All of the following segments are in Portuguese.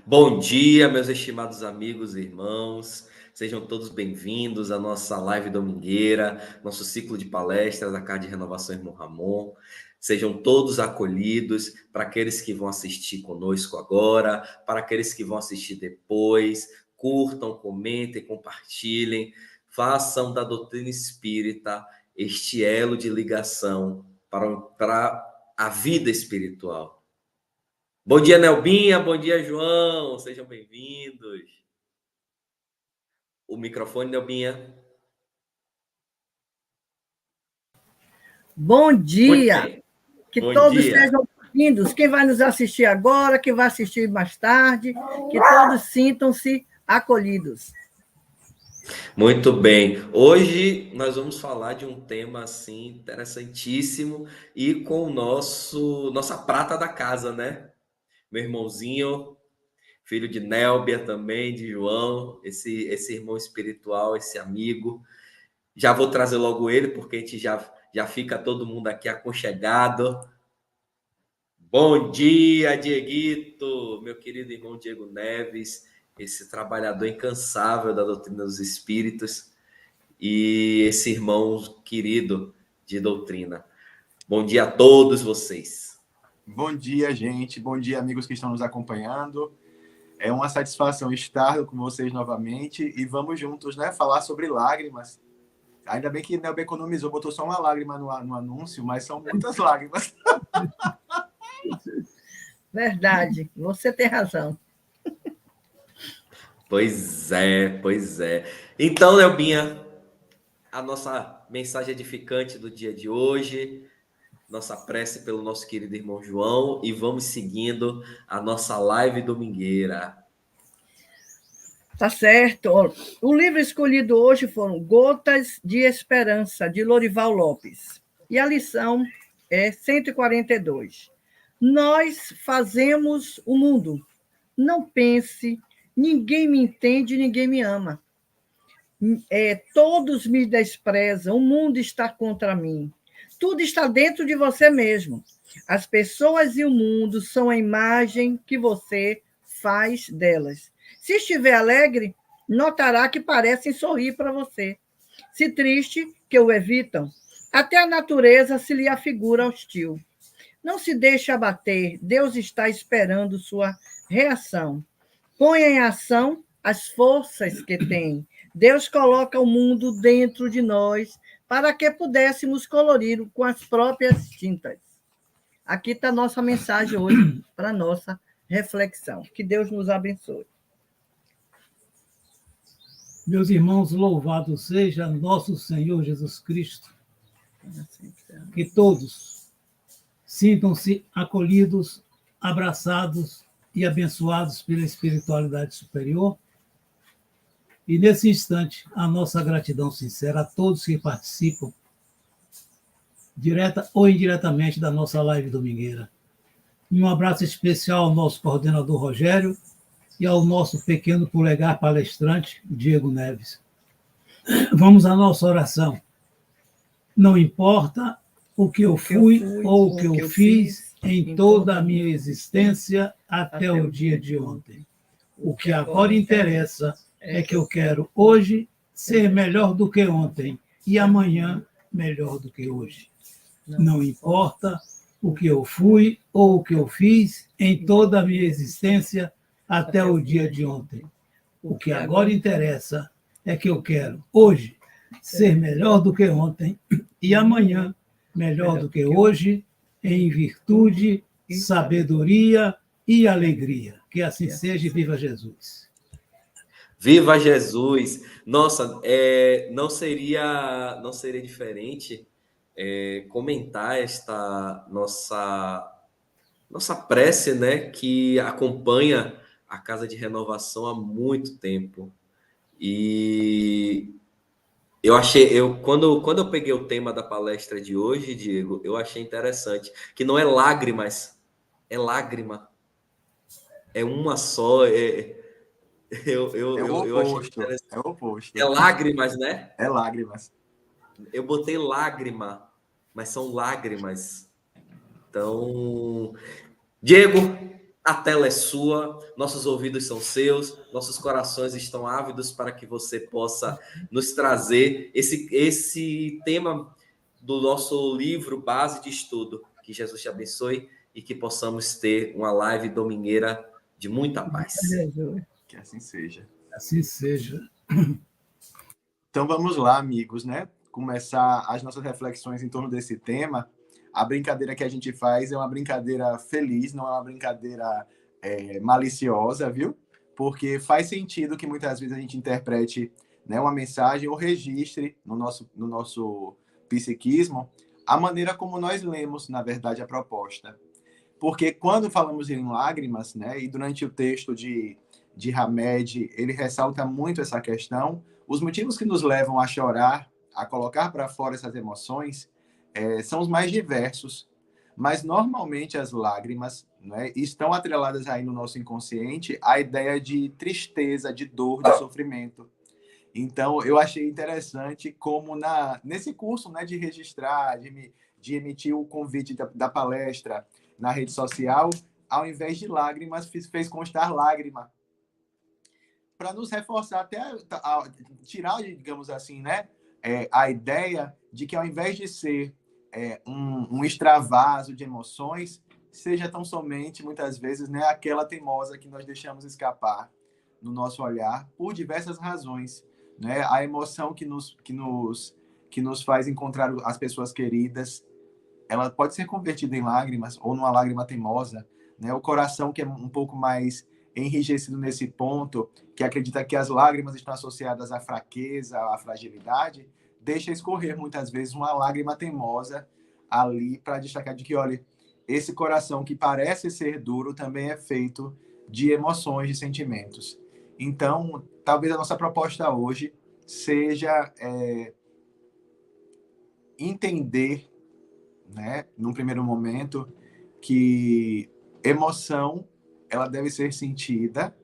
Bom dia, meus estimados amigos e irmãos. Sejam todos bem-vindos à nossa live domingueira, nosso ciclo de palestras da Casa de Renovação Irmão Ramon. Sejam todos acolhidos, para aqueles que vão assistir conosco agora, para aqueles que vão assistir depois. Curtam, comentem, compartilhem. Façam da doutrina espírita este elo de ligação para a vida espiritual. Bom dia, Nelbinha. Bom dia, João. Sejam bem-vindos. O microfone, Nelbinha. Bom dia. Muito bem. Que Bom todos dia. sejam bem-vindos. Quem vai nos assistir agora, quem vai assistir mais tarde, que todos sintam-se acolhidos. Muito bem. Hoje nós vamos falar de um tema assim interessantíssimo e com o nossa prata da casa, né? Meu irmãozinho, filho de Nélbia também, de João, esse irmão espiritual, esse amigo. Já vou trazer logo ele, porque a gente já fica todo mundo aqui aconchegado. Bom dia, Dieguito, meu querido irmão Diego Neves, esse trabalhador incansável da doutrina dos espíritos e esse irmão querido de doutrina. Bom dia a todos vocês. Bom dia, gente. Bom dia, amigos que estão nos acompanhando. É uma satisfação estar com vocês novamente e vamos juntos, né, falar sobre lágrimas. Ainda bem que o Nelber economizou, botou só uma lágrima no anúncio, mas são muitas lágrimas. Verdade, você tem razão. Pois é, pois é. Então, Nelbinha, a nossa mensagem edificante do dia de hoje, nossa prece pelo nosso querido irmão João, e vamos seguindo a nossa live domingueira. Tá certo. O livro escolhido hoje foram Gotas de Esperança, de Lorival Lopes. E a lição é 142. Nós fazemos o mundo. Não pense, ninguém me entende, ninguém me ama. Todos me desprezam, o mundo está contra mim. Tudo está dentro de você mesmo. As pessoas e o mundo são a imagem que você faz delas. Se estiver alegre, notará que parecem sorrir para você. Se triste, que o evitam. Até a natureza se lhe afigura hostil. Não se deixe abater, Deus está esperando sua reação. Ponha em ação as forças que tem. Deus coloca o mundo dentro de nós para que pudéssemos colorir com as próprias tintas. Aqui está a nossa mensagem hoje para a nossa reflexão. Que Deus nos abençoe. Meus irmãos, louvado seja nosso Senhor Jesus Cristo. Que todos sintam-se acolhidos, abraçados e abençoados pela espiritualidade superior. E, nesse instante, a nossa gratidão sincera a todos que participam, direta ou indiretamente, da nossa live domingueira. E um abraço especial ao nosso coordenador Rogério e ao nosso pequeno polegar palestrante, Diego Neves. Vamos à nossa oração. Não importa o que eu fui ou o que eu fiz em toda a minha existência até o dia de ontem. O que agora interessa é que eu quero hoje ser melhor do que ontem e amanhã melhor do que hoje. Não importa o que eu fui ou o que eu fiz em toda a minha existência até o dia de ontem. O que agora interessa é que eu quero hoje ser melhor do que ontem e amanhã melhor do que hoje, em virtude, sabedoria e alegria. Que assim seja e viva Jesus. Viva Jesus! Nossa, não seria diferente comentar esta nossa prece, né, que acompanha a Casa de Renovação há muito tempo. E quando eu peguei o tema da palestra de hoje, Diego, eu achei interessante, que não é lágrimas, é lágrima. É uma só. Eu achei interessante. É o oposto. É lágrimas, né? É lágrimas. Eu botei lágrima, mas são lágrimas. Então, Diego, A tela é sua, nossos ouvidos são seus, nossos corações estão ávidos para que você possa nos trazer esse tema do nosso livro base de estudo. Que Jesus te abençoe e que possamos ter uma live domingueira de muita paz. Jesus. Que assim seja. Assim seja. Então vamos lá, amigos, né? Começar as nossas reflexões em torno desse tema. A brincadeira que a gente faz é uma brincadeira feliz, não é uma brincadeira maliciosa, viu? Porque faz sentido que muitas vezes a gente interprete, né, uma mensagem ou registre no nosso psiquismo a maneira como nós lemos, na verdade, a proposta. Porque quando falamos em lágrimas, né, e durante o texto de Hamed, ele ressalta muito essa questão, os motivos que nos levam a chorar, a colocar para fora essas emoções, são os mais diversos. Mas, normalmente, as lágrimas, né, estão atreladas aí no nosso inconsciente à ideia de tristeza, de dor, de sofrimento. Então, eu achei interessante como nesse curso, né, de registrar, de emitir o convite da palestra na rede social, ao invés de lágrimas, fez constar lágrima, para nos reforçar, até tirar, digamos assim, né, a ideia de que, ao invés de ser um extravaso de emoções, seja tão somente, muitas vezes, né, aquela teimosa que nós deixamos escapar no nosso olhar, por diversas razões. Né? A emoção que nos faz encontrar as pessoas queridas, ela pode ser convertida em lágrimas, ou numa lágrima teimosa. Né? O coração, que é um pouco mais enrijecido nesse ponto, que acredita que as lágrimas estão associadas à fraqueza, à fragilidade, deixa escorrer muitas vezes uma lágrima teimosa ali para destacar de que, olha, esse coração que parece ser duro também é feito de emoções, de sentimentos. Então, talvez a nossa proposta hoje seja entender, né, num primeiro momento, que emoção ela deve ser sentida,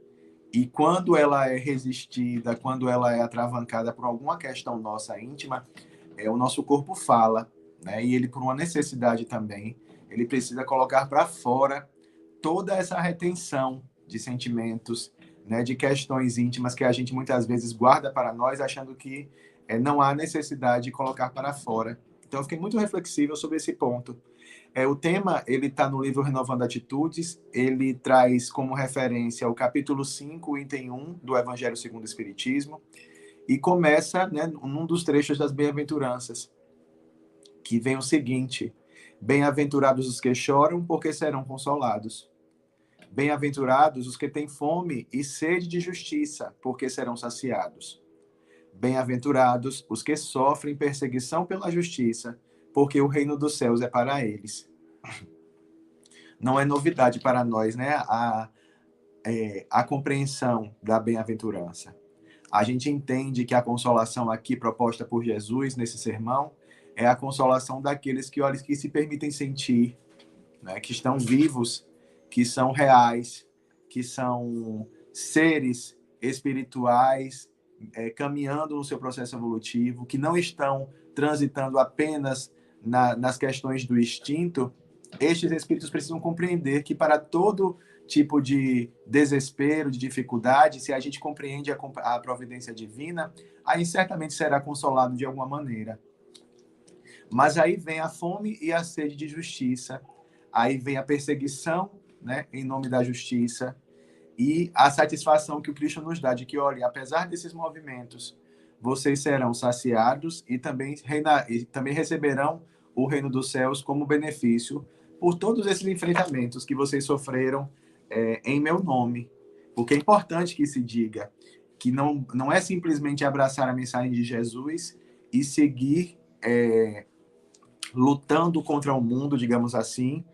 e quando ela é resistida, quando ela é atravancada por alguma questão nossa íntima, o nosso corpo fala, né? E ele, por uma necessidade também, ele precisa colocar para fora toda essa retenção de sentimentos, né? De questões íntimas que a gente muitas vezes guarda para nós, achando que não há necessidade de colocar para fora. Então, eu fiquei muito reflexível sobre esse ponto. O tema, ele está no livro Renovando Atitudes, ele traz como referência o capítulo 5, item 1 do Evangelho segundo o Espiritismo, e começa, né, num dos trechos das bem-aventuranças, que vem o seguinte: bem-aventurados os que choram, porque serão consolados. Bem-aventurados os que têm fome e sede de justiça, porque serão saciados. Bem-aventurados os que sofrem perseguição pela justiça, porque o reino dos céus é para eles. Não é novidade para nós, né, a compreensão da bem-aventurança. A gente entende que a consolação aqui proposta por Jesus nesse sermão é a consolação daqueles que, olha, que se permitem sentir, né, que estão vivos, que são reais, que são seres espirituais, caminhando no seu processo evolutivo, que não estão transitando apenas nas questões do instinto. Estes espíritos precisam compreender que, para todo tipo de desespero, de dificuldade, se a gente compreende a providência divina, aí certamente será consolado de alguma maneira. Mas aí vem a fome e a sede de justiça, aí vem a perseguição, né, em nome da justiça, e a satisfação que o Cristo nos dá de que, olha, apesar desses movimentos, vocês serão saciados e também receberão o reino dos céus como benefício por todos esses enfrentamentos que vocês sofreram em meu nome. Porque é importante que se diga que não é simplesmente abraçar a mensagem de Jesus e seguir lutando contra o mundo, digamos assim,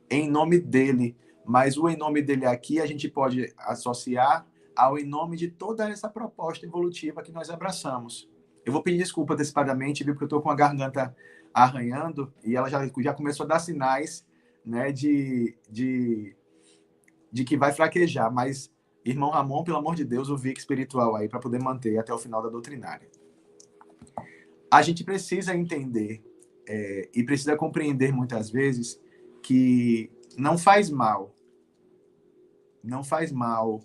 em nome dele. Mas o em nome dele aqui a gente pode associar ao em nome de toda essa proposta evolutiva que nós abraçamos. Eu vou pedir desculpa antecipadamente, viu, porque eu estou com a garganta arranhando e ela já começou a dar sinais, né, de que vai fraquejar. Mas, irmão Ramon, pelo amor de Deus, o Vic espiritual aí para poder manter até o final da doutrinária. A gente precisa entender e precisa compreender muitas vezes que não faz mal não faz mal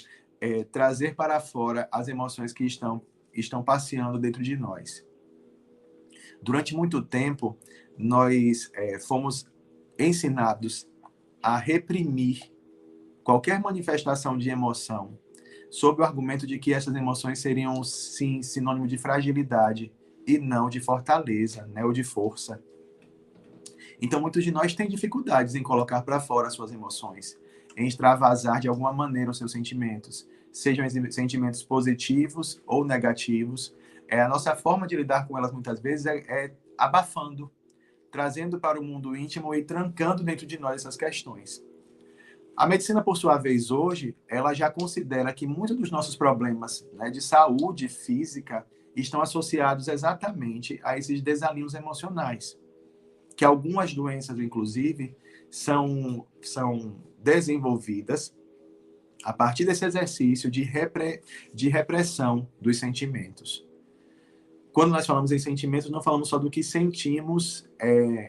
trazer para fora as emoções que estão passeando dentro de nós. Durante muito tempo, nós fomos ensinados a reprimir qualquer manifestação de emoção, sob o argumento de que essas emoções seriam, sim, sinônimo de fragilidade e não de fortaleza, né, ou de força. Então, muitos de nós têm dificuldades em colocar para fora as suas emoções, em extravasar de alguma maneira os seus sentimentos, sejam sentimentos positivos ou negativos. A nossa forma de lidar com elas, muitas vezes, é abafando, trazendo para o mundo íntimo e trancando dentro de nós essas questões. A medicina, por sua vez, hoje, ela já considera que muitos dos nossos problemas, né, de saúde física estão associados exatamente a esses desalinhos emocionais, que algumas doenças, inclusive, são desenvolvidas a partir desse exercício de repressão dos sentimentos. Quando nós falamos em sentimentos, não falamos só do que sentimos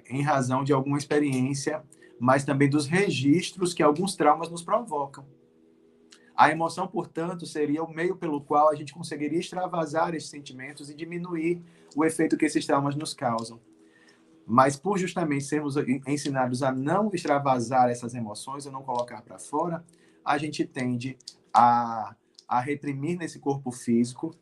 em razão de alguma experiência, mas também dos registros que alguns traumas nos provocam. A emoção, portanto, seria o meio pelo qual a gente conseguiria extravasar esses sentimentos e diminuir o efeito que esses traumas nos causam. Mas por justamente sermos ensinados a não extravasar essas emoções, a não colocar para fora, a gente tende a reprimir nesse corpo físico,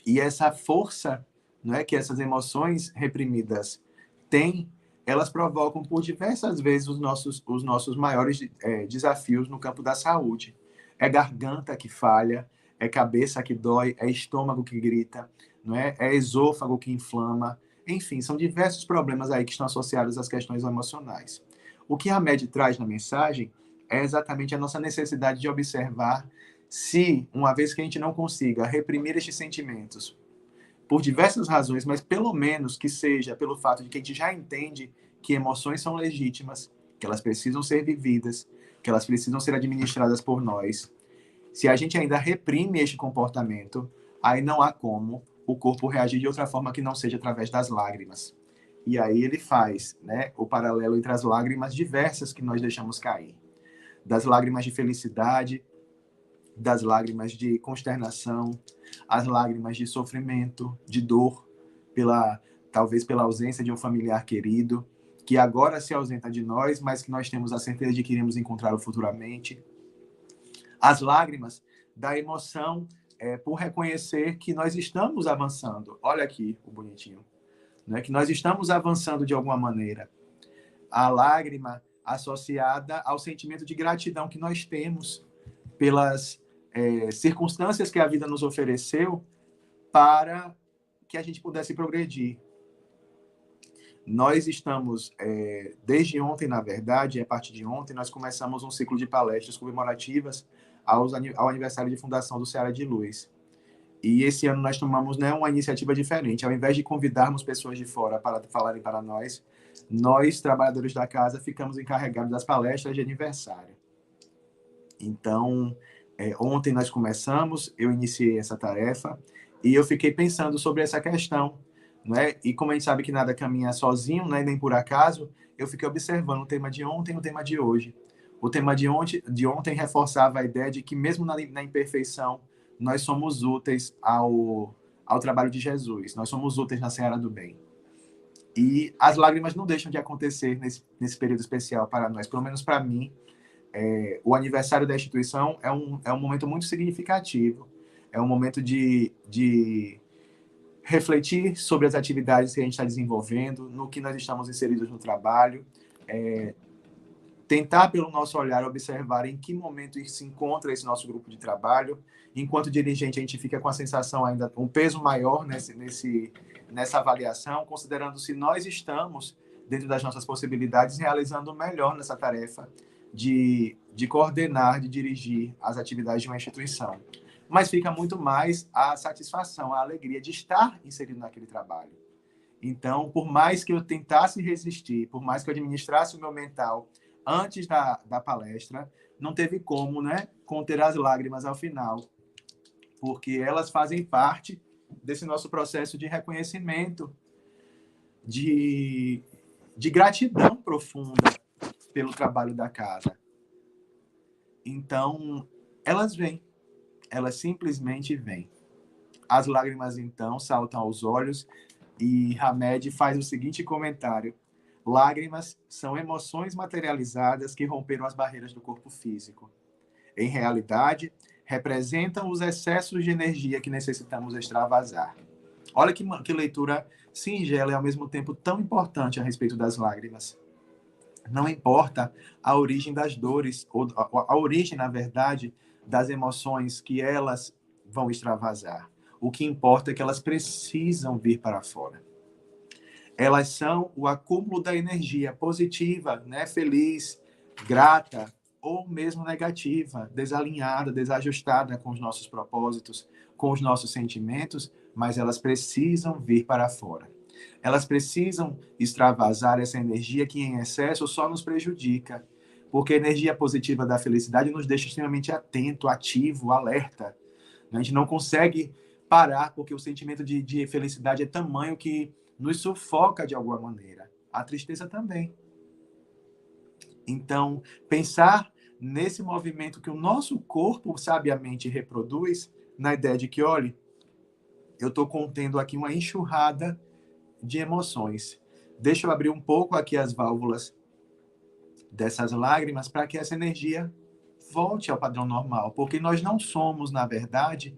e essa força, não é, que essas emoções reprimidas têm, elas provocam por diversas vezes os nossos maiores desafios no campo da saúde. É garganta que falha, é cabeça que dói, é estômago que grita, não é? É esôfago que inflama. Enfim, são diversos problemas aí que estão associados às questões emocionais. O que a MED traz na mensagem é exatamente a nossa necessidade de observar se, uma vez que a gente não consiga reprimir estes sentimentos, por diversas razões, mas pelo menos que seja pelo fato de que a gente já entende que emoções são legítimas, que elas precisam ser vividas, que elas precisam ser administradas por nós. Se a gente ainda reprime este comportamento, aí não há como o corpo reagir de outra forma que não seja através das lágrimas. E aí ele faz, né, o paralelo entre as lágrimas diversas que nós deixamos cair. Das lágrimas de felicidade, das lágrimas de consternação, as lágrimas de sofrimento, de dor, talvez pela ausência de um familiar querido, que agora se ausenta de nós, mas que nós temos a certeza de que iremos encontrá-lo futuramente. As lágrimas da emoção por reconhecer que nós estamos avançando. Olha aqui o bonitinho. Né? Que nós estamos avançando de alguma maneira. A lágrima associada ao sentimento de gratidão que nós temos pelas circunstâncias que a vida nos ofereceu para que a gente pudesse progredir. Nós estamos, desde ontem, na verdade, a partir de ontem, nós começamos um ciclo de palestras comemorativas ao aniversário de fundação do Seara de Luz. E esse ano nós tomamos, né, uma iniciativa diferente. Ao invés de convidarmos pessoas de fora para falarem para nós, trabalhadores da casa, ficamos encarregados das palestras de aniversário. Então, ontem nós começamos, eu iniciei essa tarefa, e eu fiquei pensando sobre essa questão, né? E como a gente sabe que nada caminha sozinho, né, nem por acaso, eu fiquei observando o tema de ontem e o tema de hoje. O tema de ontem reforçava a ideia de que, mesmo na imperfeição, nós somos úteis ao trabalho de Jesus, nós somos úteis na Seara do Bem. E as lágrimas não deixam de acontecer nesse período especial para nós, pelo menos para mim. O aniversário da instituição é um momento muito significativo, é um momento de refletir sobre as atividades que a gente está desenvolvendo, no que nós estamos inseridos no trabalho, tentar, pelo nosso olhar, observar em que momento se encontra esse nosso grupo de trabalho. Enquanto dirigente, a gente fica com a sensação ainda, um peso maior nessa avaliação, considerando se nós estamos, dentro das nossas possibilidades, realizando o melhor nessa tarefa de coordenar, de dirigir as atividades de uma instituição. Mas fica muito mais a satisfação, a alegria de estar inserido naquele trabalho. Então, por mais que eu tentasse resistir, por mais que eu administrasse o meu mental antes da palestra, não teve como, né, conter as lágrimas ao final, porque elas fazem parte desse nosso processo de reconhecimento, de gratidão profunda pelo trabalho da casa. Então, elas vêm, elas simplesmente vêm. As lágrimas, então, saltam aos olhos e Hamed faz o seguinte comentário: lágrimas são emoções materializadas que romperam as barreiras do corpo físico. Em realidade, representam os excessos de energia que necessitamos extravasar. Olha que leitura singela e, ao mesmo tempo, tão importante a respeito das lágrimas. Não importa a origem das dores, ou a origem, na verdade, das emoções que elas vão extravasar. O que importa é que elas precisam vir para fora. Elas são o acúmulo da energia positiva, né? Feliz, grata, ou mesmo negativa, desalinhada, desajustada com os nossos propósitos, com os nossos sentimentos, mas elas precisam vir para fora. Elas precisam extravasar essa energia que em excesso só nos prejudica, porque a energia positiva da felicidade nos deixa extremamente atento, ativo, alerta. A gente não consegue parar, porque o sentimento de felicidade é tamanho que nos sufoca de alguma maneira. A tristeza também. Então, pensar nesse movimento que o nosso corpo sabiamente reproduz, na ideia de que, olha, eu estou contendo aqui uma enxurrada de emoções. Deixa eu abrir um pouco aqui as válvulas dessas lágrimas para que essa energia volte ao padrão normal, porque nós não somos, na verdade,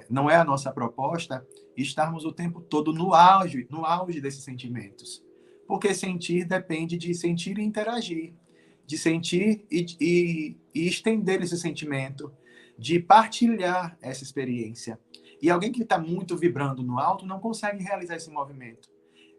não é a nossa proposta estarmos o tempo todo no auge desses sentimentos, porque sentir depende de sentir e interagir, de sentir e estender esse sentimento, de partilhar essa experiência. E alguém que está muito vibrando no alto não consegue realizar esse movimento.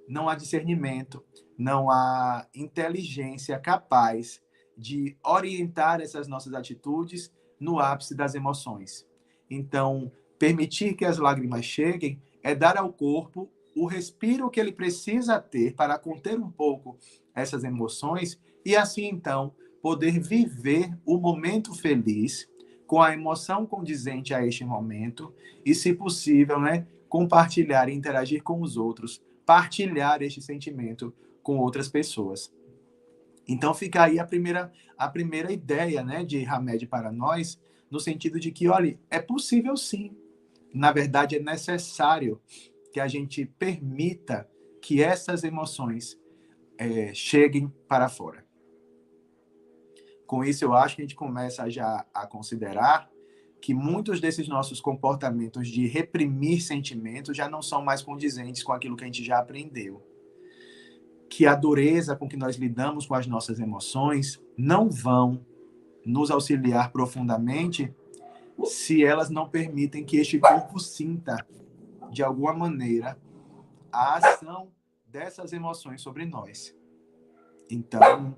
Não há discernimento, não há inteligência capaz de orientar essas nossas atitudes no ápice das emoções. Então, permitir que as lágrimas cheguem é dar ao corpo o respiro que ele precisa ter para conter um pouco essas emoções e assim, então, poder viver o momento feliz com a emoção condizente a este momento e, se possível, né, compartilhar e interagir com os outros, partilhar este sentimento com outras pessoas. Então fica aí a primeira ideia, né, de Hamed para nós, no sentido de que, olha, é possível sim. Na verdade, é necessário que a gente permita que essas emoções cheguem para fora. Com isso, eu acho que a gente começa já a considerar que muitos desses nossos comportamentos de reprimir sentimentos já não são mais condizentes com aquilo que a gente já aprendeu. Que a dureza com que nós lidamos com as nossas emoções não vão nos auxiliar profundamente se elas não permitem que este corpo sinta, de alguma maneira, a ação dessas emoções sobre nós. Então,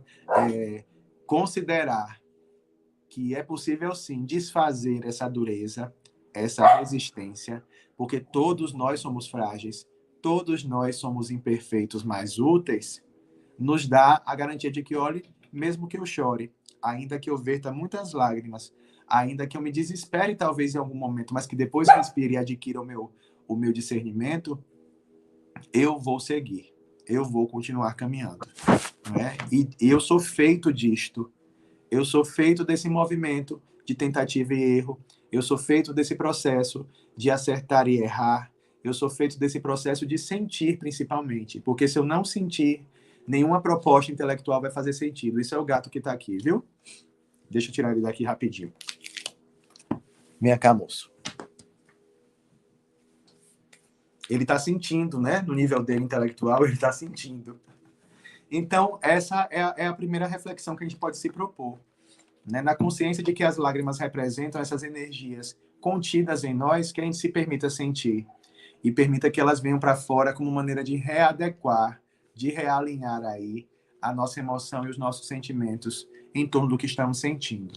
considerar que é possível, sim, desfazer essa dureza, essa resistência, porque todos nós somos frágeis, todos nós somos imperfeitos, mas úteis, nos dá a garantia de que, olhe, mesmo que eu chore, ainda que eu verta muitas lágrimas, ainda que eu me desespere talvez em algum momento, mas que depois respire e adquira o meu discernimento, eu vou seguir, eu vou continuar caminhando. Né? E eu sou feito disto, eu sou feito desse movimento de tentativa e erro, eu sou feito desse processo de acertar e errar, eu sou feito desse processo de sentir principalmente, porque se eu não sentir, nenhuma proposta intelectual vai fazer sentido. Isso é o gato que está aqui, viu? Deixa eu tirar ele daqui rapidinho. Vem cá, moço. Ele está sentindo, né? No nível dele intelectual, ele está sentindo. Então, essa é a primeira reflexão que a gente pode se propor. Né? Na consciência de que as lágrimas representam essas energias contidas em nós, que a gente se permita sentir e permita que elas venham para fora como maneira de readequar, de realinhar aí a nossa emoção e os nossos sentimentos em torno do que estamos sentindo.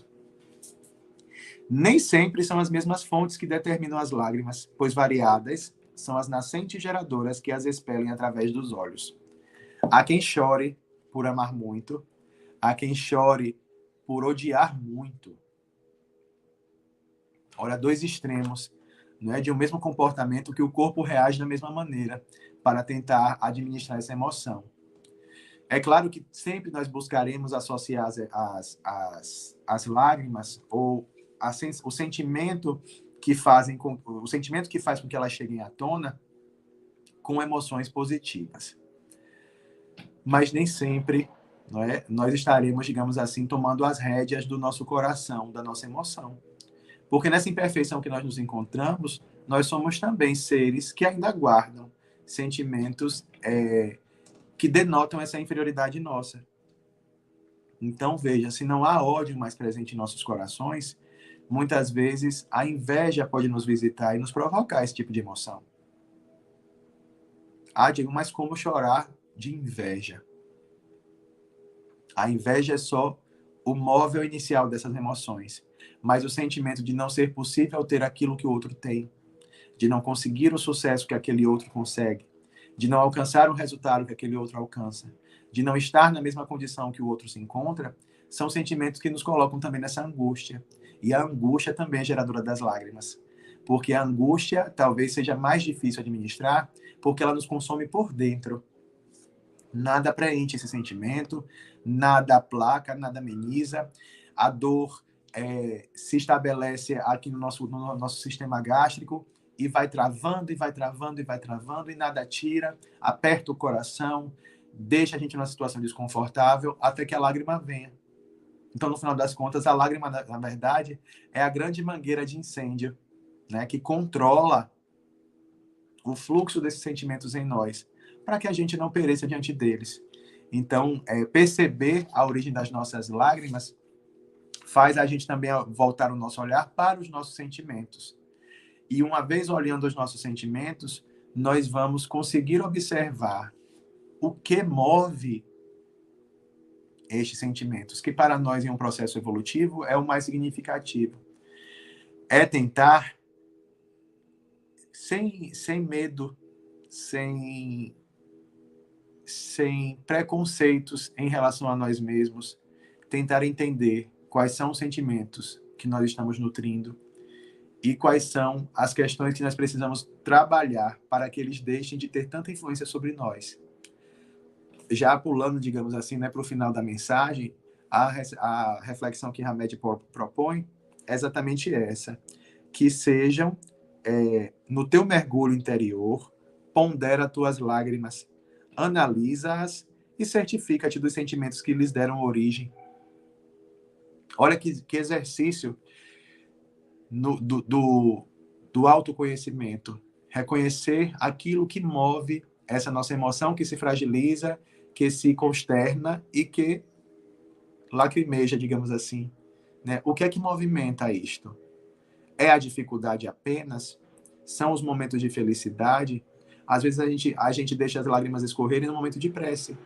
Nem sempre são as mesmas fontes que determinam as lágrimas, pois variadas são as nascentes geradoras que as expelem através dos olhos. Há quem chore por amar muito, há quem chore por odiar muito. Olha, dois extremos, não é, de um mesmo comportamento que o corpo reage da mesma maneira para tentar administrar essa emoção. É claro que sempre nós buscaremos associar as lágrimas ou o sentimento que o sentimento que faz com que elas cheguem à tona com emoções positivas. Mas nem sempre, não é, nós estaremos, digamos assim, tomando as rédeas do nosso coração, da nossa emoção. Porque nessa imperfeição que nós nos encontramos, nós somos também seres que ainda guardam sentimentos que denotam essa inferioridade nossa. Então, veja, se não há ódio mais presente em nossos corações, muitas vezes a inveja pode nos visitar e nos provocar esse tipo de emoção. Diego, mas como chorar de inveja? A inveja é só o móvel inicial dessas emoções, mas o sentimento de não ser possível ter aquilo que o outro tem, de não conseguir o sucesso que aquele outro consegue, de não alcançar o resultado que aquele outro alcança, de não estar na mesma condição que o outro se encontra, são sentimentos que nos colocam também nessa angústia. E a angústia também é geradora das lágrimas, porque a angústia talvez seja mais difícil administrar, porque ela nos consome por dentro. Nada preenche esse sentimento, nada aplaca, nada ameniza. A dor se estabelece aqui no nosso sistema gástrico e vai travando, e vai travando, e vai travando, e nada tira, aperta o coração, deixa a gente numa situação desconfortável, até que a lágrima venha. Então, no final das contas, a lágrima, na verdade, é a grande mangueira de incêndio, né, que controla o fluxo desses sentimentos em nós, para que a gente não pereça diante deles. Então, perceber a origem das nossas lágrimas faz a gente também voltar o nosso olhar para os nossos sentimentos. E uma vez olhando os nossos sentimentos, nós vamos conseguir observar o que move estes sentimentos, que para nós em um processo evolutivo é o mais significativo. É tentar, sem medo, sem preconceitos em relação a nós mesmos, tentar entender quais são os sentimentos que nós estamos nutrindo e quais são as questões que nós precisamos trabalhar para que eles deixem de ter tanta influência sobre nós. Já pulando, digamos assim, né, para o final da mensagem, a reflexão que Hamed propõe é exatamente essa, que sejam, no teu mergulho interior, pondera tuas lágrimas, analisa-as e certifica-te dos sentimentos que lhes deram origem. Olha que exercício do autoconhecimento. Reconhecer aquilo que move essa nossa emoção, que se fragiliza, que se consterna e que lacrimeja, digamos assim. Né? O que é que movimenta isto? É a dificuldade apenas? São os momentos de felicidade? Às vezes a gente deixa as lágrimas escorrerem no momento de prece.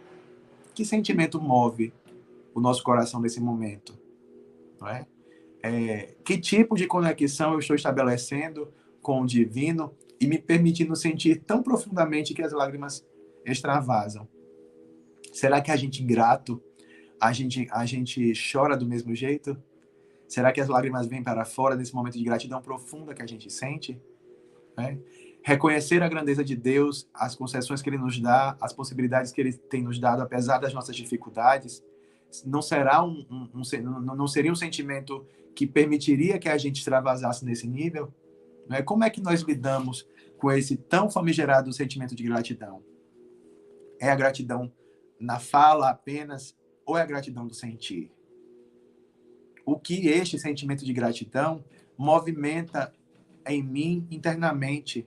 Que sentimento move o nosso coração nesse momento? Não é? Que tipo de conexão eu estou estabelecendo com o divino e me permitindo sentir tão profundamente que as lágrimas extravasam? Será que a gente ingrato, a gente chora do mesmo jeito? Será que as lágrimas vêm para fora nesse momento de gratidão profunda que a gente sente? Reconhecer a grandeza de Deus, as concessões que Ele nos dá, as possibilidades que Ele tem nos dado, apesar das nossas dificuldades, não seria um sentimento que permitiria que a gente extravasasse nesse nível? Como é que nós lidamos com esse tão famigerado sentimento de gratidão? É a gratidão na fala apenas ou é a gratidão do sentir? O que este sentimento de gratidão movimenta em mim internamente?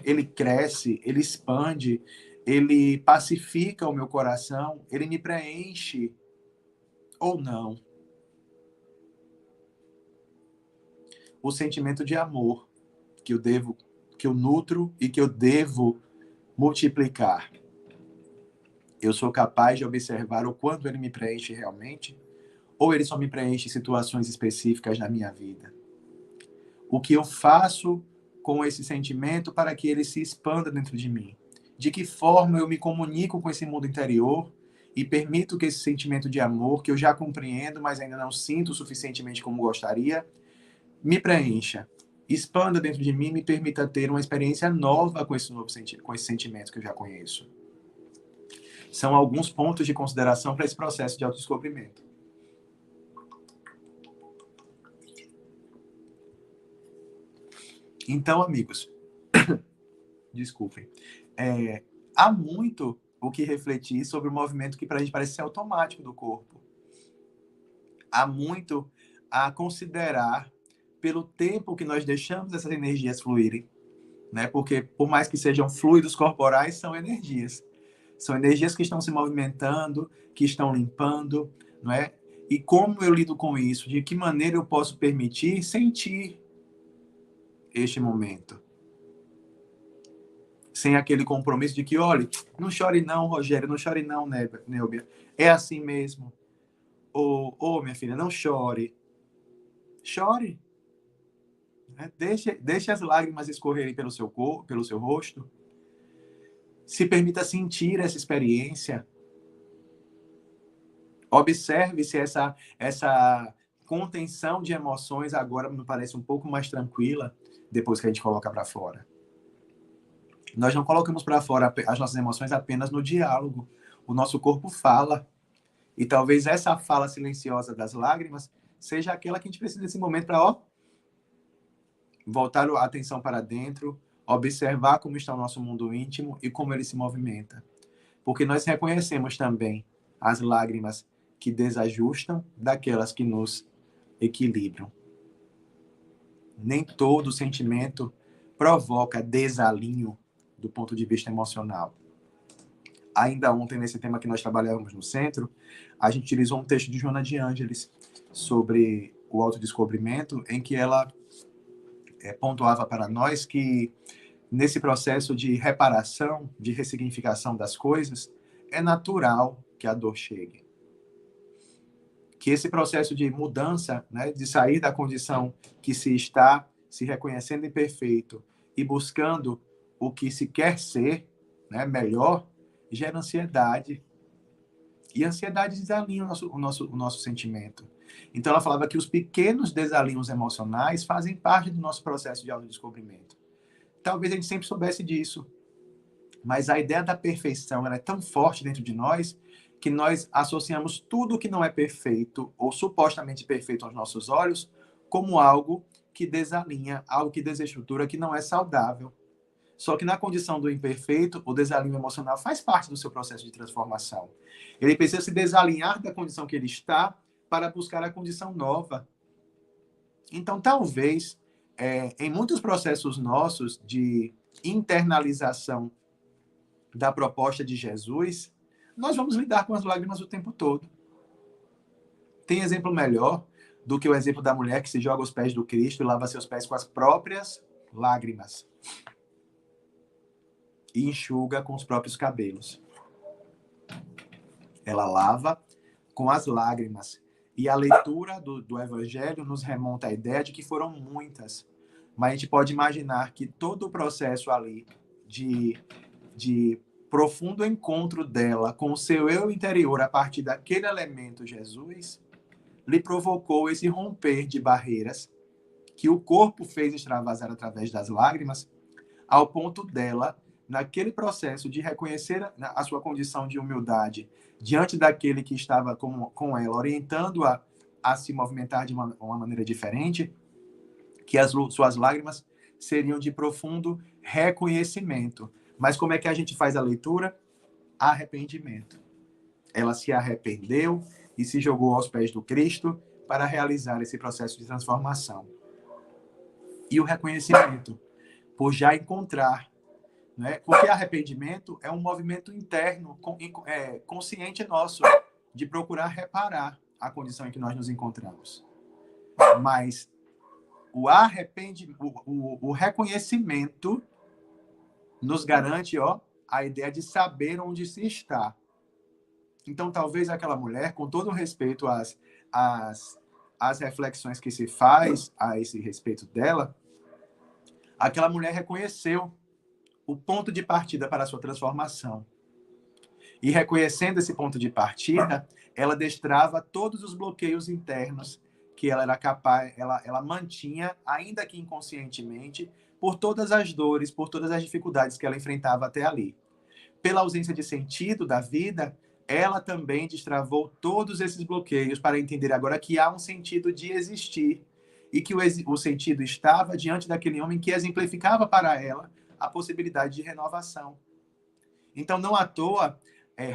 Ele cresce, ele expande, ele pacifica o meu coração, ele me preenche ou não? O sentimento de amor que eu nutro e que eu devo multiplicar. Eu sou capaz de observar o quanto ele me preenche realmente? Ou ele só me preenche em situações específicas na minha vida? O que eu faço com esse sentimento para que ele se expanda dentro de mim? De que forma eu me comunico com esse mundo interior e permito que esse sentimento de amor, que eu já compreendo, mas ainda não sinto suficientemente como gostaria, me preencha, expanda dentro de mim e me permita ter uma experiência nova com esse sentimento que eu já conheço? São alguns pontos de consideração para esse processo de autodescobrimento. Então, amigos, desculpem, há muito o que refletir sobre o movimento que para a gente parece ser automático do corpo. Há muito a considerar pelo tempo que nós deixamos essas energias fluírem, né? Porque, por mais que sejam fluidos corporais, são energias. São energias que estão se movimentando, que estão limpando, não é? E como eu lido com isso? De que maneira eu posso permitir sentir este momento? Sem aquele compromisso de que, olha, não chore não, Rogério, não chore não, Nélbia. É assim mesmo. Ou minha filha, não chore. Chore. Deixe as lágrimas escorrerem pelo seu corpo, pelo seu rosto. Se permita sentir essa experiência. Observe se essa contenção de emoções agora me parece um pouco mais tranquila depois que a gente coloca para fora. Nós não colocamos para fora as nossas emoções apenas no diálogo. O nosso corpo fala. E talvez essa fala silenciosa das lágrimas seja aquela que a gente precisa nesse momento para voltar a atenção para dentro, observar como está o nosso mundo íntimo e como ele se movimenta. Porque nós reconhecemos também as lágrimas que desajustam daquelas que nos equilibram. Nem todo sentimento provoca desalinho do ponto de vista emocional. Ainda ontem, nesse tema que nós trabalhávamos no centro, a gente utilizou um texto de Joana de Ângeles sobre o autodescobrimento, em que ela pontuava para nós que nesse processo de reparação, de ressignificação das coisas, é natural que a dor chegue. Que esse processo de mudança, né, de sair da condição que se está se reconhecendo imperfeito e buscando o que se quer ser, né, melhor, gera ansiedade. E a ansiedade desalinha o nosso sentimento. Então, ela falava que os pequenos desalinhos emocionais fazem parte do nosso processo de autodescobrimento. Talvez a gente sempre soubesse disso, mas a ideia da perfeição ela é tão forte dentro de nós que nós associamos tudo que não é perfeito ou supostamente perfeito aos nossos olhos como algo que desalinha, algo que desestrutura, que não é saudável. Só que na condição do imperfeito, o desalinho emocional faz parte do seu processo de transformação. Ele precisa se desalinhar da condição que ele está para buscar a condição nova. Então, talvez, em muitos processos nossos de internalização da proposta de Jesus, nós vamos lidar com as lágrimas o tempo todo. Tem exemplo melhor do que o exemplo da mulher que se joga aos pés do Cristo e lava seus pés com as próprias lágrimas e enxuga com os próprios cabelos. Ela lava com as lágrimas. E a leitura do Evangelho nos remonta à ideia de que foram muitas. Mas a gente pode imaginar que todo o processo ali de profundo encontro dela com o seu eu interior a partir daquele elemento Jesus, lhe provocou esse romper de barreiras que o corpo fez extravasar através das lágrimas, ao ponto dela, naquele processo de reconhecer a sua condição de humildade diante daquele que estava com ela, orientando-a a se movimentar de uma maneira diferente, que as suas lágrimas seriam de profundo reconhecimento. Mas como é que a gente faz a leitura? Arrependimento. Ela se arrependeu e se jogou aos pés do Cristo para realizar esse processo de transformação. E o reconhecimento, por já encontrar, né? Porque arrependimento é um movimento interno, consciente nosso, de procurar reparar a condição em que nós nos encontramos. Mas o reconhecimento nos garante a ideia de saber onde se está. Então, talvez aquela mulher, com todo o respeito às reflexões que se faz a esse respeito dela, aquela mulher reconheceu o ponto de partida para a sua transformação. E reconhecendo esse ponto de partida, ela destrava todos os bloqueios internos que ela era capaz, ela mantinha, ainda que inconscientemente, por todas as dores, por todas as dificuldades que ela enfrentava até ali. pela ausência de sentido da vida, ela também destravou todos esses bloqueios para entender agora que há um sentido de existir e que o sentido estava diante daquele homem que exemplificava para ela a possibilidade de renovação. Então, não à toa,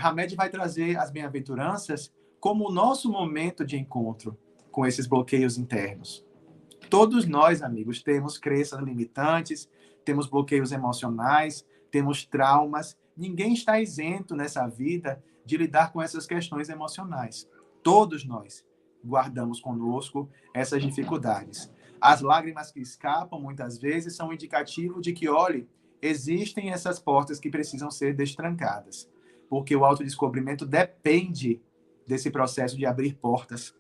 Hamed vai trazer as bem-aventuranças como o nosso momento de encontro com esses bloqueios internos. Todos nós, amigos, temos crenças limitantes, temos bloqueios emocionais, temos traumas. Ninguém está isento nessa vida de lidar com essas questões emocionais. Todos nós guardamos conosco essas dificuldades. As lágrimas que escapam, muitas vezes, são indicativo de que, olhe, existem essas portas que precisam ser destrancadas. Porque o autodescobrimento depende desse processo de abrir portas,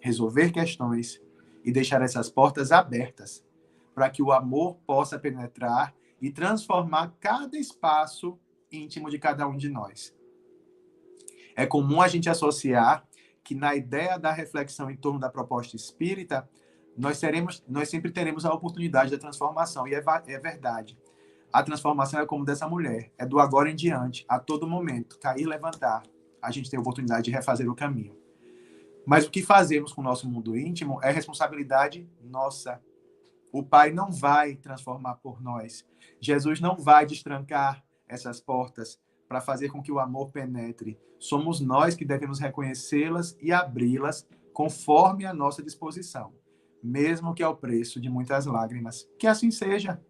resolver questões e deixar essas portas abertas para que o amor possa penetrar e transformar cada espaço íntimo de cada um de nós. É comum a gente associar que na ideia da reflexão em torno da proposta espírita, nós sempre teremos a oportunidade da transformação, e é verdade. A transformação é como dessa mulher, é do agora em diante, a todo momento, cair e levantar, a gente tem a oportunidade de refazer o caminho. Mas o que fazemos com o nosso mundo íntimo é responsabilidade nossa. O Pai não vai transformar por nós. Jesus não vai destrancar essas portas para fazer com que o amor penetre. Somos nós que devemos reconhecê-las e abri-las conforme a nossa disposição, mesmo que ao preço de muitas lágrimas. Que assim seja.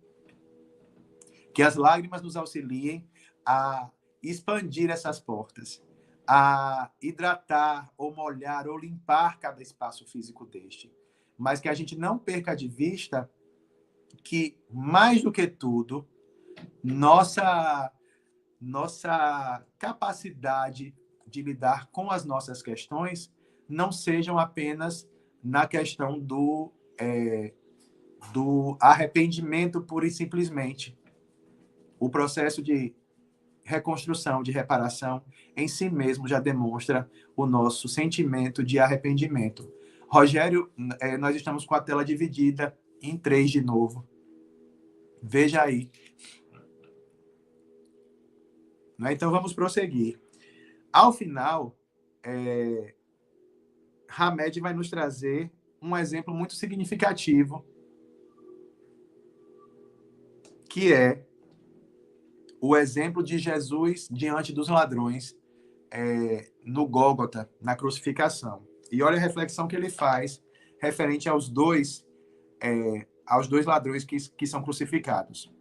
Que as lágrimas nos auxiliem a expandir essas portas, a hidratar, ou molhar, ou limpar cada espaço físico deste. Mas que a gente não perca de vista que, mais do que tudo, nossa capacidade de lidar com as nossas questões não sejam apenas na questão do arrependimento pura e simplesmente. O processo de reconstrução, de reparação, em si mesmo já demonstra o nosso sentimento de arrependimento. Rogério, nós estamos com a tela dividida em 3 de novo. Veja aí. Então, vamos prosseguir. Ao final, Hamed vai nos trazer um exemplo muito significativo, que é o exemplo de Jesus diante dos ladrões no Gólgota, na crucificação. E olha a reflexão que ele faz referente aos dois ladrões que são crucificados.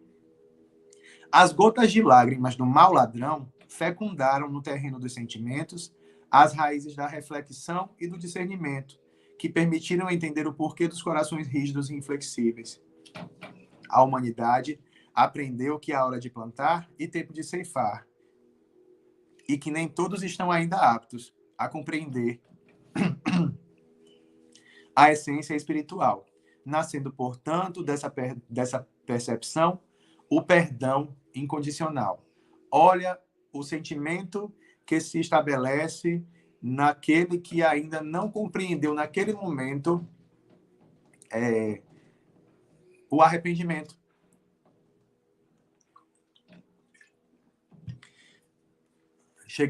As gotas de lágrimas do mau ladrão fecundaram no terreno dos sentimentos as raízes da reflexão e do discernimento, que permitiram entender o porquê dos corações rígidos e inflexíveis. A humanidade aprendeu que há hora de plantar e tempo de ceifar, e que nem todos estão ainda aptos a compreender a essência espiritual, nascendo, portanto, dessa percepção, o perdão incondicional. Olha o sentimento que se estabelece naquele que ainda não compreendeu, naquele momento, o arrependimento.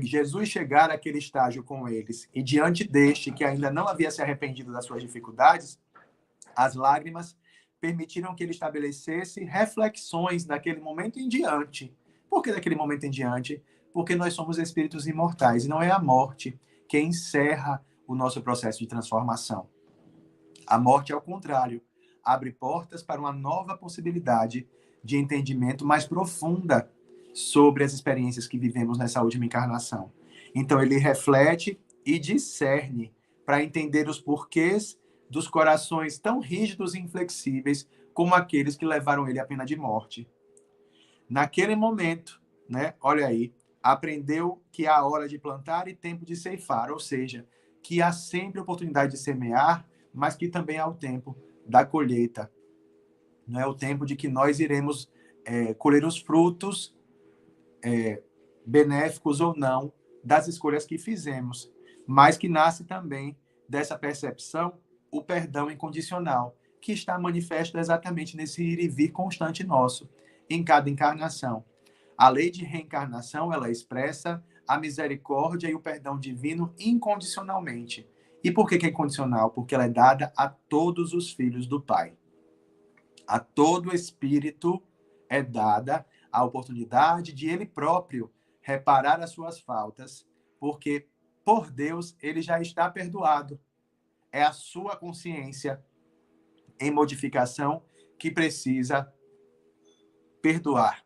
Jesus chegar àquele estágio com eles, e diante deste, que ainda não havia se arrependido das suas dificuldades, as lágrimas permitiram que ele estabelecesse reflexões daquele momento em diante. Por que daquele momento em diante? Porque nós somos espíritos imortais, e não é a morte que encerra o nosso processo de transformação. A morte, ao contrário, abre portas para uma nova possibilidade de entendimento mais profunda sobre as experiências que vivemos nessa última encarnação. Então, ele reflete e discerne para entender os porquês dos corações tão rígidos e inflexíveis como aqueles que levaram ele à pena de morte. Naquele momento, olha aí, aprendeu que há hora de plantar e tempo de ceifar, ou seja, que há sempre oportunidade de semear, mas que também há o tempo da colheita. Não é o tempo de que nós iremos colher os frutos benéficos ou não das escolhas que fizemos, mas que nasce também dessa percepção o perdão incondicional, que está manifesto exatamente nesse ir e vir constante nosso, em cada encarnação. A lei de reencarnação, ela expressa a misericórdia e o perdão divino incondicionalmente. E por que é incondicional? Porque ela é dada a todos os filhos do Pai. A todo espírito é dada a oportunidade de ele próprio reparar as suas faltas, porque por Deus ele já está perdoado. É a sua consciência em modificação que precisa perdoar.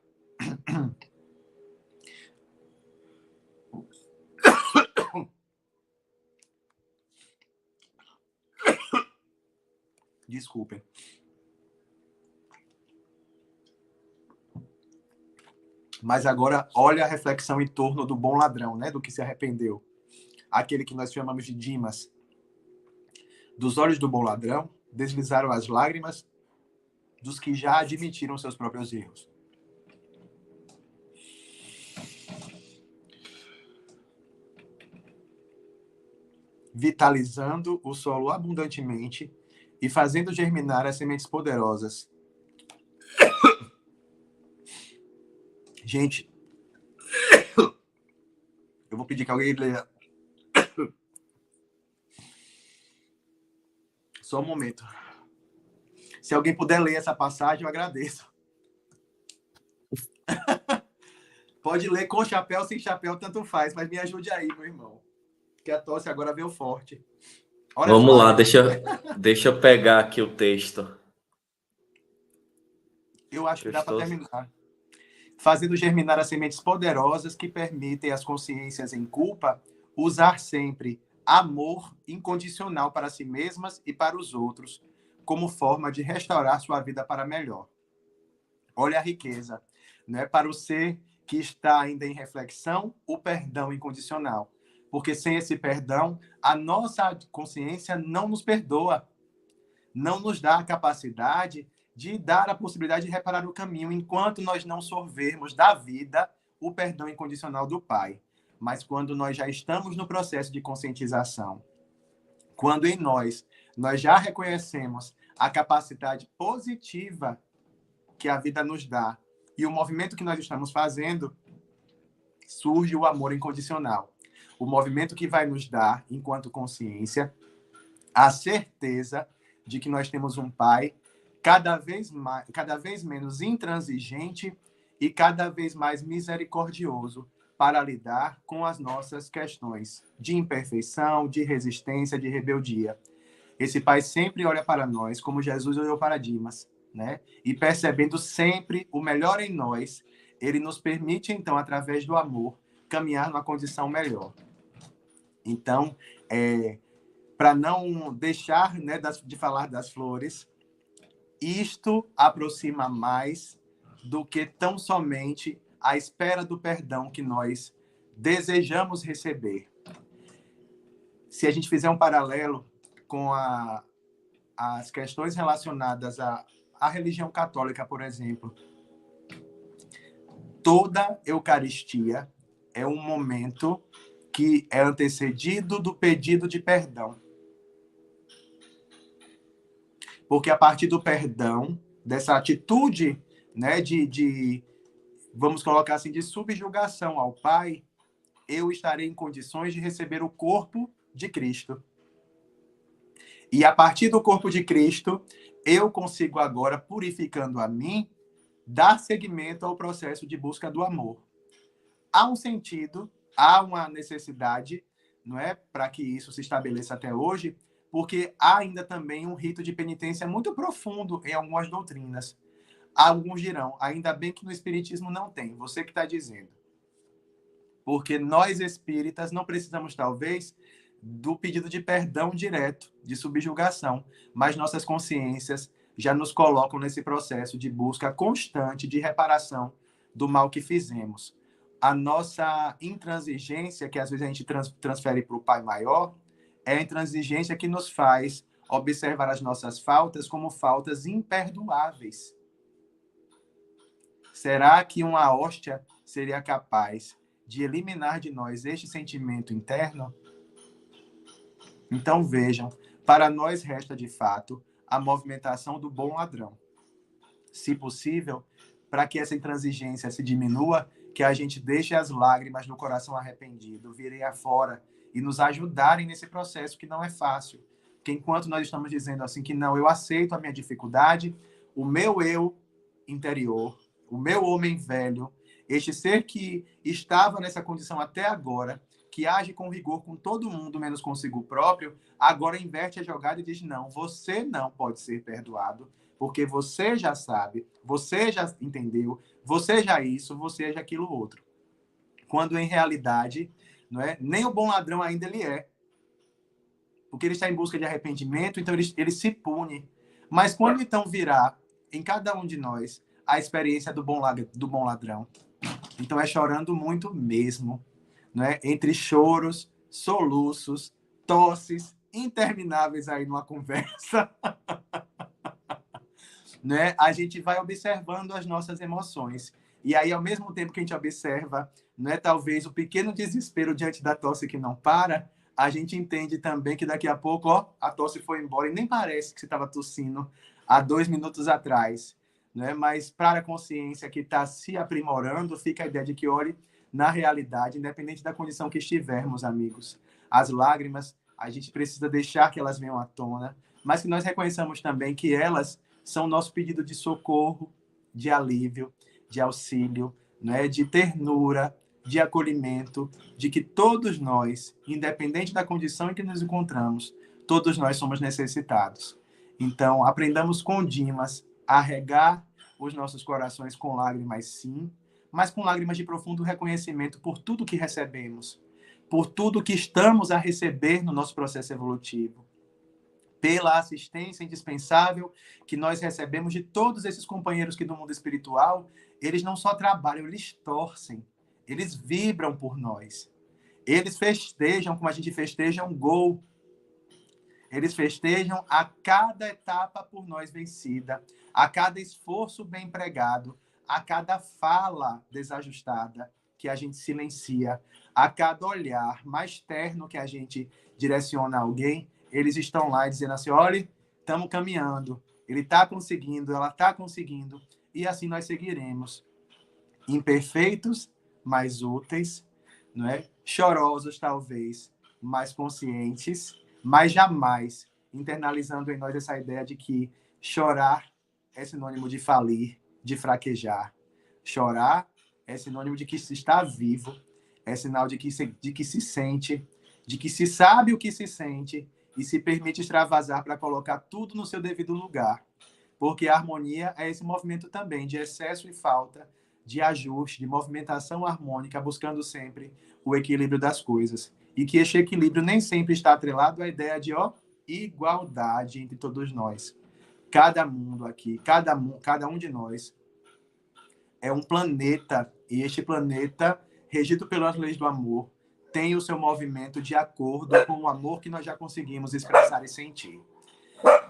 Desculpem. Mas agora, olha a reflexão em torno do bom ladrão, né? Do que se arrependeu. Aquele que nós chamamos de Dimas. Dos olhos do bom ladrão, deslizaram as lágrimas dos que já admitiram seus próprios erros. Vitalizando o solo abundantemente e fazendo germinar as sementes poderosas. Gente, eu vou pedir que alguém leia. Só um momento. Se alguém puder ler essa passagem, eu agradeço. Pode ler com chapéu, sem chapéu, tanto faz, mas me ajude aí, meu irmão. Que a tosse agora veio forte. Olha Vamos só, lá, deixa eu pegar aqui o texto. eu acho que dá para terminar. Fazendo germinar as sementes poderosas que permitem às consciências em culpa usar sempre amor incondicional para si mesmas e para os outros, como forma de restaurar sua vida para melhor. Olha a riqueza, né? Para o ser que está ainda em reflexão, o perdão incondicional. Porque sem esse perdão, a nossa consciência não nos perdoa, não nos dá a capacidade de dar a possibilidade de reparar o caminho, enquanto nós não sorvermos da vida o perdão incondicional do Pai. Mas quando nós já estamos no processo de conscientização, quando em nós já reconhecemos a capacidade positiva que a vida nos dá e o movimento que nós estamos fazendo, surge o amor incondicional. O movimento que vai nos dar, enquanto consciência, a certeza de que nós temos um Pai cada vez menos intransigente e cada vez mais misericordioso para lidar com as nossas questões de imperfeição, de resistência, de rebeldia. Esse Pai sempre olha para nós como Jesus olhou para Dimas, né? E percebendo sempre o melhor em nós, ele nos permite, então, através do amor, caminhar numa condição melhor. Então, para não deixar, né, de falar das flores, isto aproxima mais do que tão somente a espera do perdão que nós desejamos receber. Se a gente fizer um paralelo com as questões relacionadas à religião católica, por exemplo, toda Eucaristia é um momento que é antecedido do pedido de perdão. Porque a partir do perdão, dessa atitude, né, vamos colocar assim, de subjugação ao Pai, eu estarei em condições de receber o corpo de Cristo. E a partir do corpo de Cristo, eu consigo agora, purificando a mim, dar seguimento ao processo de busca do amor. Há um sentido, há uma necessidade, não é, para que isso se estabeleça até hoje, porque há ainda também um rito de penitência muito profundo em algumas doutrinas. Alguns dirão, ainda bem que no Espiritismo não tem, você que está dizendo. Porque nós espíritas não precisamos, talvez, do pedido de perdão direto, de subjugação, mas nossas consciências já nos colocam nesse processo de busca constante de reparação do mal que fizemos. A nossa intransigência, que às vezes a gente transfere para o Pai Maior, é a intransigência que nos faz observar as nossas faltas como faltas imperdoáveis. Será que uma hóstia seria capaz de eliminar de nós este sentimento interno? Então vejam, para nós resta de fato a movimentação do bom ladrão. Se possível, para que essa intransigência se diminua, que a gente deixe as lágrimas no coração arrependido virem afora e nos ajudarem nesse processo que não é fácil. Porque enquanto nós estamos dizendo assim que não, eu aceito a minha dificuldade, o meu eu interior, o meu homem velho, este ser que estava nessa condição até agora, que age com rigor com todo mundo, menos consigo próprio, agora inverte a jogada e diz, não, você não pode ser perdoado, porque você já sabe, você já entendeu, você já isso, você já aquilo outro. Quando, em realidade, não é, nem o bom ladrão ainda ele é. Porque ele está em busca de arrependimento, então ele se pune. Mas quando, então, virá em cada um de nós a experiência do bom ladrão, então é chorando muito mesmo, não é? Entre choros, soluços, tosses intermináveis aí numa conversa, né? A gente vai observando as nossas emoções. E aí, ao mesmo tempo que a gente observa, né, talvez o pequeno desespero diante da tosse que não para, a gente entende também que daqui a pouco, ó, a tosse foi embora e nem parece que você estava tossindo há 2 minutos atrás, né? Mas para a consciência que está se aprimorando, fica a ideia de que, olhe, na realidade, independente da condição que estivermos, amigos, as lágrimas, a gente precisa deixar que elas venham à tona, mas que nós reconheçamos também que elas são nosso pedido de socorro, de alívio, de auxílio, né, de ternura, de acolhimento, de que todos nós, independente da condição em que nos encontramos, todos nós somos necessitados. Então, aprendamos com Dimas a regar os nossos corações com lágrimas, sim, mas com lágrimas de profundo reconhecimento por tudo que recebemos, por tudo que estamos a receber no nosso processo evolutivo, pela assistência indispensável que nós recebemos de todos esses companheiros que do mundo espiritual, eles não só trabalham, eles torcem, eles vibram por nós. Eles festejam como a gente festeja um gol. Eles festejam a cada etapa por nós vencida, a cada esforço bem empregado, a cada fala desajustada que a gente silencia, a cada olhar mais terno que a gente direciona a alguém, eles estão lá dizendo assim, olha, estamos caminhando, ele está conseguindo, ela está conseguindo, e assim nós seguiremos. Imperfeitos, mas úteis, não é? Chorosos, talvez, mas conscientes, mas jamais internalizando em nós essa ideia de que chorar é sinônimo de falir, de fraquejar. Chorar é sinônimo de que se está vivo, é sinal de que se sente, de que se sabe o que se sente e se permite extravasar para colocar tudo no seu devido lugar. Porque a harmonia é esse movimento também de excesso e falta, de ajuste, de movimentação harmônica, buscando sempre o equilíbrio das coisas. E que este equilíbrio nem sempre está atrelado à ideia de igualdade entre todos nós. Cada mundo aqui, cada um de nós é um planeta, e este planeta, regido pelas leis do amor, tem o seu movimento de acordo com o amor que nós já conseguimos expressar e sentir.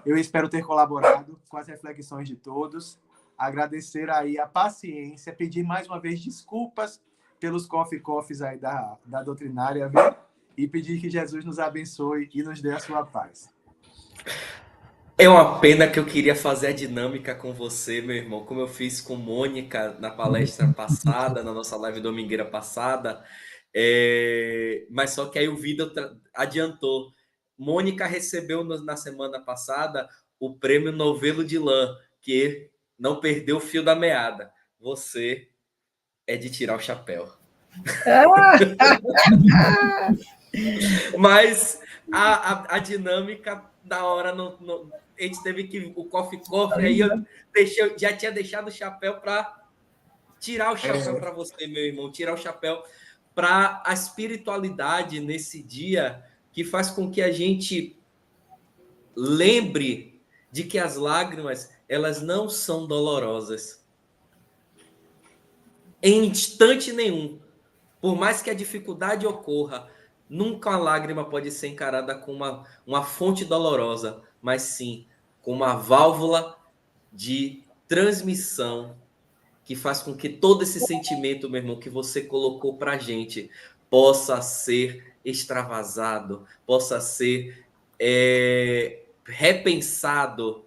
Eu espero ter colaborado com as reflexões de todos, agradecer aí a paciência, pedir mais uma vez desculpas pelos coffees aí da doutrinária, viu? E pedir que Jesus nos abençoe e nos dê a sua paz. É uma pena que eu queria fazer a dinâmica com você, meu irmão, como eu fiz com Mônica na palestra passada, na nossa live domingueira passada, mas só que aí o Vida adiantou. Mônica recebeu na semana passada o prêmio Novelo de Lã, que não perdeu o fio da meada. Você é de tirar o chapéu. Mas a dinâmica da hora a gente teve que o coffee aí eu já tinha deixado o chapéu para tirar o chapéu para você, meu irmão, tirar o chapéu para a espiritualidade nesse dia que faz com que a gente lembre de que as lágrimas elas não são dolorosas em instante nenhum. Por mais que a dificuldade ocorra, nunca a lágrima pode ser encarada como uma fonte dolorosa, mas sim como uma válvula de transmissão que faz com que todo esse sentimento, meu irmão, que você colocou para a gente, possa ser extravasado, possa ser repensado,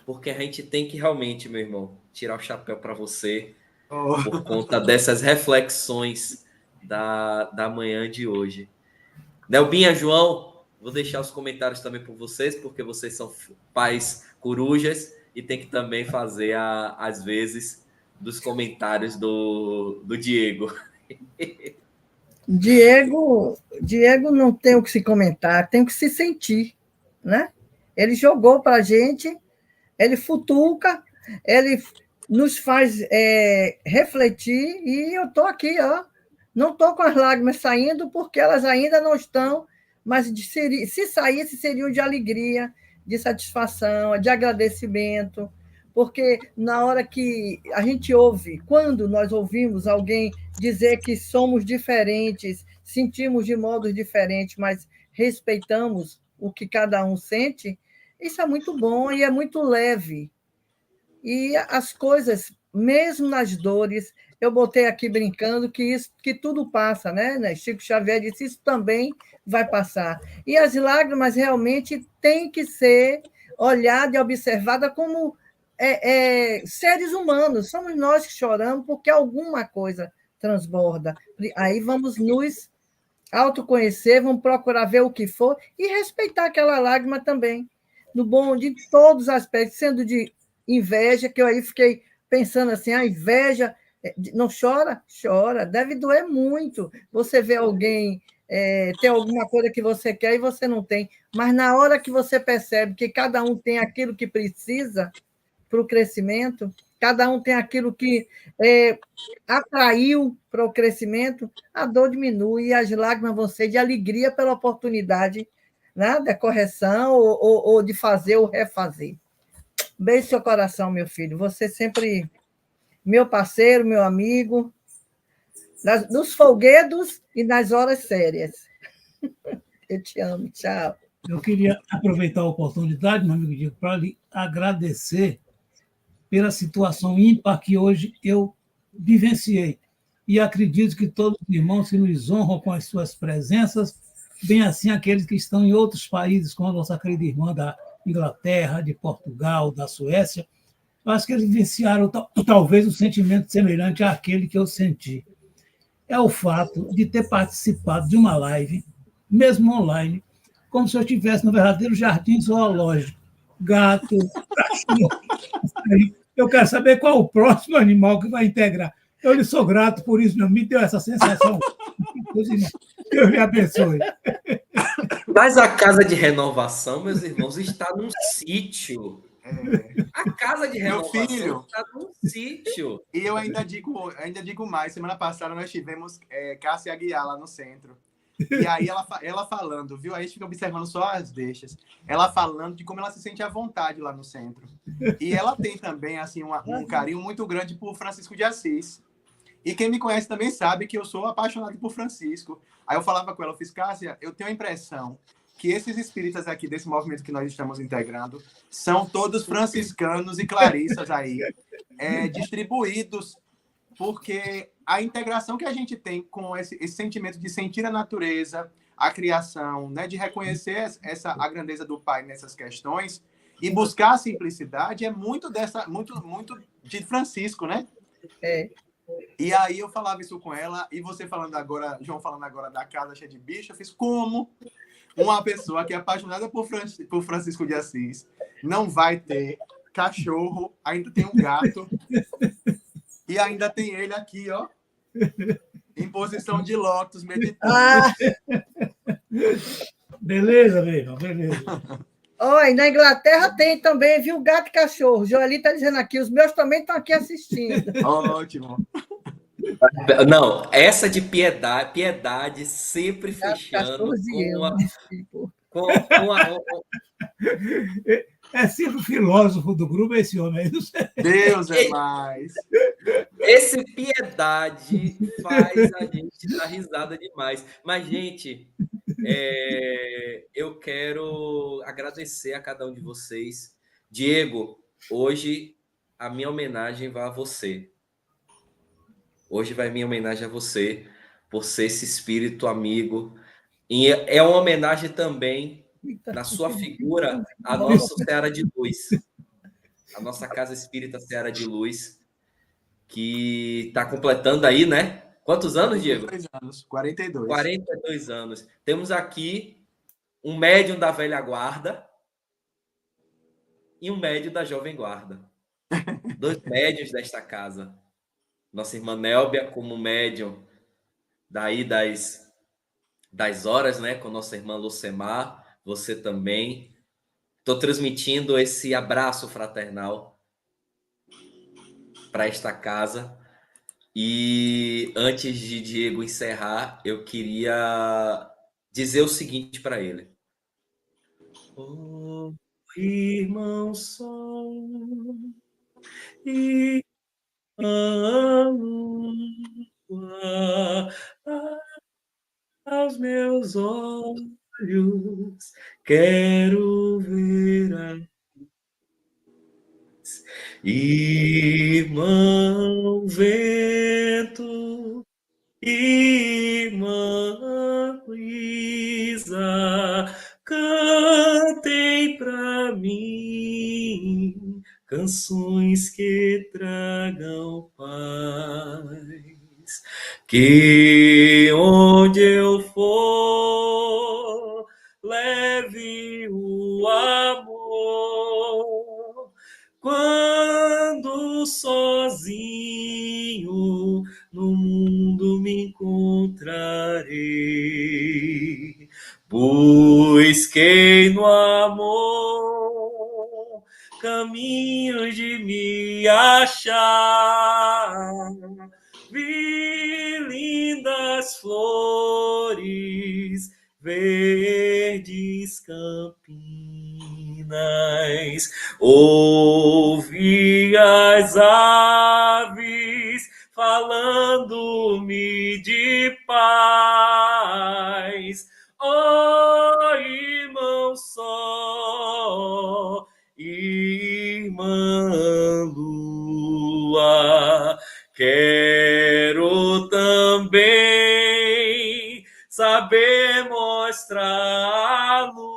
porque a gente tem que realmente, meu irmão, tirar o chapéu para você, Oh. por conta dessas reflexões da manhã de hoje. Nelbinha, João, vou deixar os comentários também para vocês, porque vocês são pais corujas e tem que também fazer, às vezes, dos comentários do Diego. Diego não tem o que se comentar, tem o que se sentir, né? Ele jogou para a gente, ele futuca, ele nos faz refletir, e eu estou aqui, ó, não estou com as lágrimas saindo, porque elas ainda não estão, mas se saísse, seriam de alegria, de satisfação, de agradecimento, porque na hora que a gente ouve, quando nós ouvimos alguém dizer que somos diferentes, sentimos de modos diferentes, mas respeitamos o que cada um sente, isso é muito bom e é muito leve. E as coisas, mesmo nas dores, eu botei aqui brincando que tudo passa, né? Chico Xavier disse, isso também vai passar. E as lágrimas realmente têm que ser olhadas e observadas como seres humanos. Somos nós que choramos porque alguma coisa transborda. Aí vamos nos autoconhecer, vamos procurar ver o que for e respeitar aquela lágrima também, no bom de todos os aspectos, sendo de inveja, que eu aí fiquei pensando assim, a inveja não chora? Chora, deve doer muito. Você vê alguém ter alguma coisa que você quer e você não tem, mas na hora que você percebe que cada um tem aquilo que precisa para o crescimento, cada um tem aquilo que atraiu para o crescimento, a dor diminui e as lágrimas vão ser de alegria pela oportunidade, né, da correção ou de fazer ou refazer. Beijo seu coração, meu filho. Você sempre meu parceiro, meu amigo, nos folguedos e nas horas sérias. Eu te amo. Tchau. Eu queria aproveitar a oportunidade, meu amigo Diego, para lhe agradecer pela situação ímpar que hoje eu vivenciei. E acredito que todos os irmãos que nos honram com as suas presenças, bem assim aqueles que estão em outros países, como a nossa querida irmã da Inglaterra, de Portugal, da Suécia, eu acho que eles vivenciaram talvez um sentimento semelhante àquele que eu senti. É o fato de ter participado de uma live, mesmo online, como se eu estivesse no verdadeiro jardim zoológico. Gato, cachorro. Eu quero saber qual o próximo animal que vai integrar. Eu lhe sou grato por isso, não me deu essa sensação. Deus lhe abençoe. Mas a casa de renovação, meus irmãos, está num sítio. A casa de renovação está num sítio. E eu ainda digo mais. Semana passada nós tivemos Cássia Aguiar lá no centro. E aí ela falando, viu? Aí a gente fica observando só as deixas. Ela falando de como ela se sente à vontade lá no centro. E ela tem também assim um carinho muito grande por Francisco de Assis. E quem me conhece também sabe que eu sou apaixonado por Francisco. Aí eu falava com ela, eu fiz, Cássia, eu tenho a impressão que esses espíritas aqui desse movimento que nós estamos integrando são todos franciscanos e clarissas aí, distribuídos, porque a integração que a gente tem com esse sentimento de sentir a natureza, a criação, né, de reconhecer a grandeza do Pai nessas questões e buscar a simplicidade é muito de Francisco, né? E aí eu falava isso com ela, e você falando agora, João falando agora da casa cheia de bicho, eu fiz como uma pessoa que é apaixonada por Francisco de Assis não vai ter cachorro, ainda tem um gato, e ainda tem ele aqui, ó, em posição de lótus, meditando. Beleza, meu irmão, beleza. Oi, na Inglaterra tem também, viu, gato e cachorro. Joeli está dizendo aqui, os meus também estão aqui assistindo. Ótimo. Não, essa de piedade sempre fechando com a... É sempre o filósofo do grupo esse homem aí. Não sei. Deus é mais. Esse piedade faz a gente dar risada demais. Mas, gente, eu quero agradecer a cada um de vocês. Diego, hoje a minha homenagem vai a você. Hoje vai minha homenagem a você, por ser esse espírito amigo. E é uma homenagem também, na sua figura, a nossa Seara de Luz. A nossa Casa Espírita Seara de Luz. que está completando aí, né? Quantos anos, Diego? 42 anos, 42. 42 anos. Temos aqui um médium da velha guarda e um médium da jovem guarda. Dois médiuns desta casa. Nossa irmã Nélbia como médium daí das horas, né? Com nossa irmã Lucemar, você também. Estou transmitindo esse abraço fraternal para esta casa. E antes de Diego encerrar, eu queria dizer o seguinte para ele. Oh, irmão sol, irmã lua, aos meus olhos quero ver a irmão vento, irmã Luísa, cantem pra mim canções que tragam paz, que onde eu for leve o amor. Quando sozinho no mundo me encontrarei, busquei no amor caminhos de me achar, vi lindas flores, verdes campinas, ouvi as aves falando-me de paz. Oh, irmão sol, irmã lua, quero também saber mostrar a luz.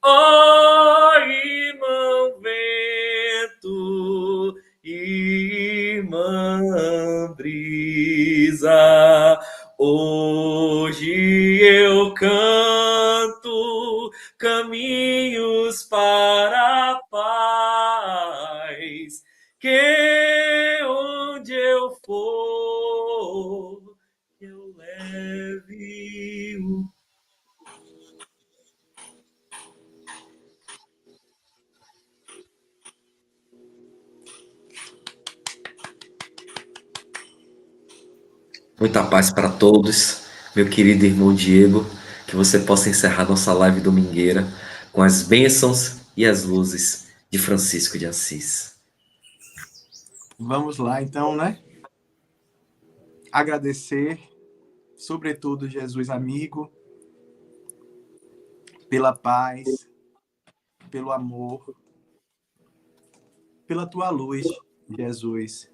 Oh, irmão vento, irmã brisa, hoje eu canto caminhos para a paz, que onde eu for eu leve o... Muita paz para todos, meu querido irmão Diego, que você possa encerrar nossa live domingueira com as bênçãos e as luzes de Francisco de Assis. Vamos lá, então, né? Agradecer, sobretudo, Jesus amigo, pela paz, pelo amor, pela tua luz, Jesus,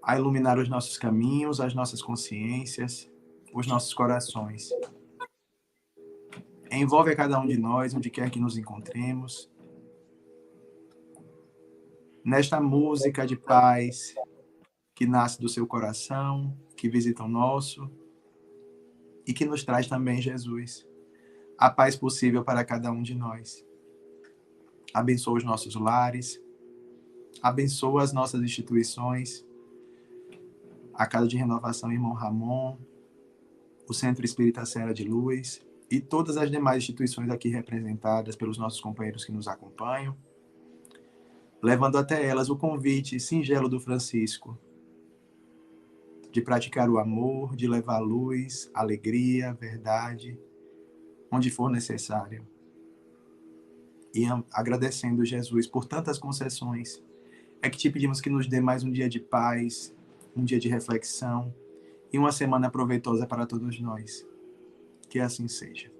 a iluminar os nossos caminhos, as nossas consciências, os nossos corações. Envolve a cada um de nós, onde quer que nos encontremos, nesta música de paz que nasce do seu coração, que visita o nosso e que nos traz também, Jesus, a paz possível para cada um de nós. Abençoa os nossos lares, abençoa as nossas instituições, a Casa de Renovação Irmão Ramon, o Centro Espírita Serra de Luz e todas as demais instituições aqui representadas pelos nossos companheiros que nos acompanham, levando até elas o convite singelo do Francisco de praticar o amor, de levar luz, alegria, verdade, onde for necessário. E agradecendo, Jesus, por tantas concessões, é que te pedimos que nos dê mais um dia de paz, um dia de reflexão e uma semana proveitosa para todos nós. Que assim seja.